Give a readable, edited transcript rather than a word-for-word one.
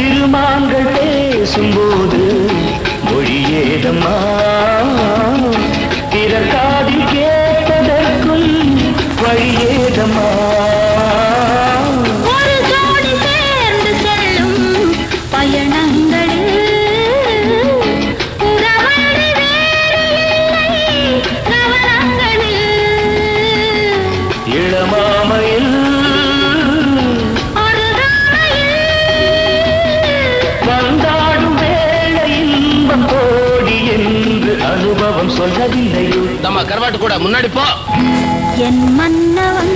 இருமான்கள் பேசும்போது மொழியேதம்மா பிறர் காதில் கேட்பதற்கும் வழியேதம்மா ஒரு ஜோடி சேர்ந்து செல்லும் பயணங்களில் உறவழி வேறு இல்லை கவனங்களில் இளமாமையில் வந்தாடும் வேளை இன்பம் கோடி என்று அனுபவம் சொல்லவில்லையோ நம்ம கருவாட்டு கூட முன்னாடி போ என் மன்னவன்